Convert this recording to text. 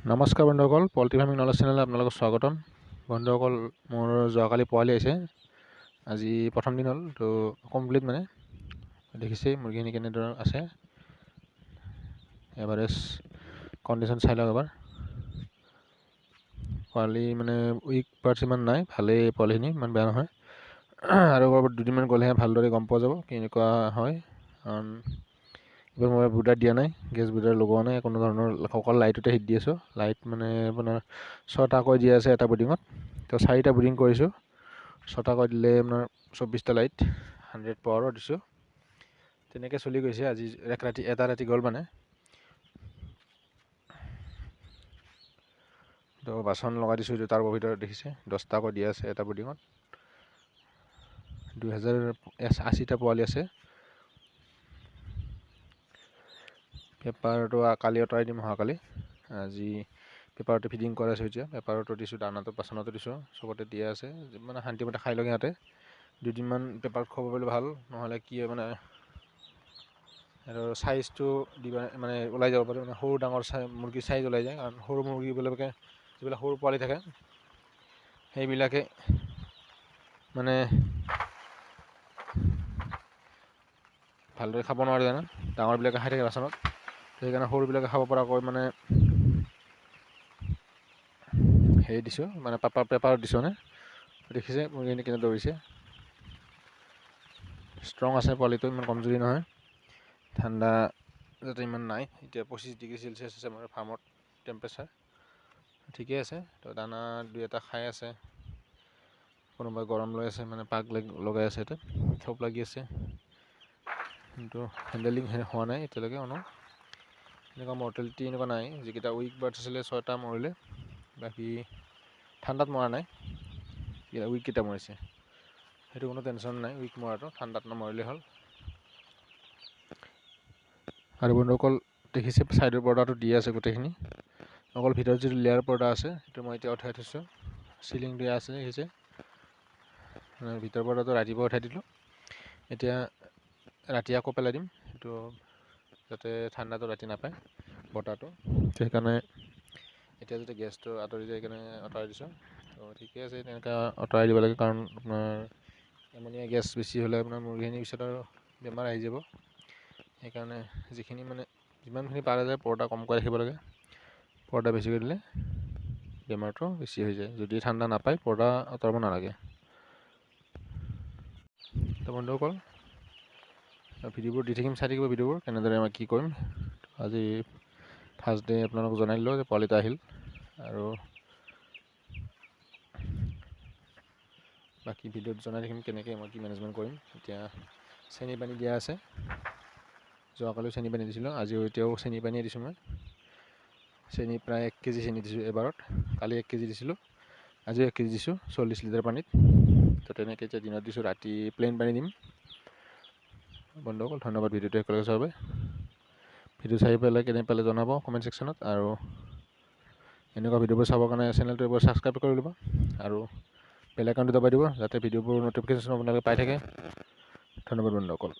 নমস্কাৰ বন্ধুসকল, poultry farming knowledge চেনেললৈ আপোনালোকক স্বাগতম। বন্ধুসকল, মোৰ যোৱাকালি পোৱালি আহিছে। আজি প্ৰথম দিন হ'ল, তো কমপ্লিট মানে দেখিছেই মুৰ্গীখিনি কেনেদৰে আছে। এভাৰেজ কণ্ডিশ্যন চাই লওক এবাৰ। পোৱালি মানে উইক পাৰ্টছ ইমান নাই, ভালেই পোৱালিখিনি, ইমান বেয়া নহয়। আৰু দুদিনমান গ'লেহে ভালদৰে গম পোৱা যাব কেনেকুৱা হয়। কাৰণ এইবাৰ মই ব্ৰুডাৰ দিয়া নাই, গেছ ব্ৰুডাৰ লগোৱা নাই, কোনো ধৰণৰ অকল লাইটতে হিট দি আছোঁ। লাইট মানে আপোনাৰ 6টাকৈ দিয়া আছে এটা ব্ৰিডিঙত, তো 4টা ব্ৰিডিং কৰিছোঁ। 6টাকৈ দিলে আপোনাৰ 24টা লাইট 100 পাৱাৰৰ দিছোঁ। তেনেকৈ চলি গৈছে। আজি এটা ৰাতি গ'ল মানে। তো বাচন লগাই দিছোঁ, তাৰ ভিতৰত দেখিছে 10টাকৈ দিয়া আছে এটা ব্ৰিডিঙত। 2080টা পোৱালি আছে। পেপাৰটো কালি আঁতৰাই দিম, অহাকালি। আজি পেপাৰটো ফিডিং কৰাইছোঁ। এতিয়া পেপাৰটো দিছোঁ, দানাটো বাচনতো দিছোঁ, চবতে দিয়া আছে। মানে শান্তিমতে খাই লগে সিহঁতে। দুদিনমান পেপাৰত খুৱাব পাৰিলে ভাল, নহ'লে কি হয় মানে আৰু চাইজটো দিবা মানে ওলাই যাব পাৰে। মানে সৰু ডাঙৰ মুৰ্গীৰ চাইজ ওলাই যায়। কাৰণ সৰু মুৰ্গীবিলাকে যিবিলাক সৰু পোৱালি থাকে সেইবিলাকে মানে ভালদৰে খাব নোৱাৰে জানো, ডাঙৰবিলাকে খাই থাকে বাচনত। সেইকাৰণে সৰুবিলাকে খাব পৰাকৈ মানে হেৰি দিছোঁ, মানে পেপাৰত দিছোঁ মানে। দেখিছে মুৰ্গীখিনি কেনে দৌৰিছে, ষ্ট্ৰং আছে পোৱালিটো, ইমান কমজুৰি নহয়। ঠাণ্ডা যাতে ইমান নাই। এতিয়া 25 ডিগ্ৰী চেলচিয়াছ আছে আমাৰ ফাৰ্মত টেম্পাৰেচাৰ, ঠিকেই আছে। তো দানা 2-এটা খাই আছে, কোনোবাই গৰম লৈ আছে, মানে পাক লগাই আছে, ইয়াতে চব লাগি আছে। কিন্তু হেণ্ডেলিং হোৱা নাই এতিয়ালৈকে কোনো। এনেকুৱা মৰ্টেলিটি এনেকুৱা নাই। যিকেইটা উইক বাৰ্ডছ আছিলে 6টা মৰিলে, বাকী ঠাণ্ডাত মৰা নাই। উইককেইটা মৰিছে, সেইটো কোনো টেনশ্যন নাই। উইক মৰাটো ঠাণ্ডাত নমৰিলে হ'ল। আৰু বন্ধুসকল দেখিছে ছাইডৰ পৰ্দাটো দি আছে গোটেইখিনি। অকল ভিতৰত যিটো লেয়াৰ পৰ্দা আছে সেইটো মই এতিয়া উঠাই থৈছোঁ। চিলিং দিয়া আছে, দেখিছে। ভিতৰ পৰ্দাটো ৰাতিপুৱা উঠাই দিলোঁ। এতিয়া ৰাতি আকৌ পেলাই দিম, সেইটো যাতে ঠাণ্ডাটো ৰাতি নাপায় বতাহটো। সেইকাৰণে এতিয়া যাতে গেছটো আঁতৰি যায়, সেইকাৰণে আঁতৰাই দিছোঁ। তো ঠিকে আছে, তেনেকৈ আঁতৰাই দিব লাগে। কাৰণ আপোনাৰ এমনিয়া গেছ বেছি হ'লে আপোনাৰ মুৰ্গীখিনিৰ পিছত আৰু বেমাৰ আহি যাব। সেইকাৰণে যিমানখিনি পাৰে যায় পৰ্দা কমকৈ ৰাখিব লাগে। পৰ্দা বেছিকৈ দিলে বেমাৰটো বেছি হৈ যায়। যদি ঠাণ্ডা নাপায় পৰ্দা আঁতৰাব নালাগে। তো বন্ধুসকল, ভিডিঅ'বোৰ দি থাকিম, চাই থাকিব ভিডিঅ'বোৰ, কেনেদৰে মই কি কৰিম। আজি ফাৰ্ষ্ট ডে আপোনালোকক জনাই দিলোঁ যে পোৱালিটা আহিল। আৰু বাকী ভিডিঅ'ত জনাই থাকিম কেনেকৈ মই কি মেনেজমেণ্ট কৰিম। এতিয়া চেনি পানী দিয়া আছে। যোৱাকালিও চেনি পানী দিছিলোঁ, আজিও এতিয়াও চেনি পানীয়ে দিছোঁ মই। চেনি প্ৰায় 1 কেজি চেনি দিছোঁ এবাৰত। কালি 1 কেজি দিছিলোঁ, আজিও 1 কেজি দিছোঁ 40 লিটাৰ পানীত। তো তেনেকৈ এতিয়া দিনত দিছোঁ, ৰাতি প্লেইন পানী দিম। বন্ধুসকল ধন্যবাদ ভিডিঅ'টো একেলগে চোৱাৰ বাবে। ভিডিঅ' চাই পেলাই কেনে পালে জনাব কমেণ্ট ছেকশ্যনত। আৰু এনেকুৱা ভিডিঅ'বোৰ চাবৰ কাৰণে চেনেলটো এবাৰ ছাবস্ক্ৰাইব কৰি ল'ব আৰু বেল আইকনটো দবাই দিব, যাতে ভিডিঅ'বোৰ ন'টিফিকেশ্যন আপোনালোকে পাই থাকে। ধন্যবাদ বন্ধুসকল।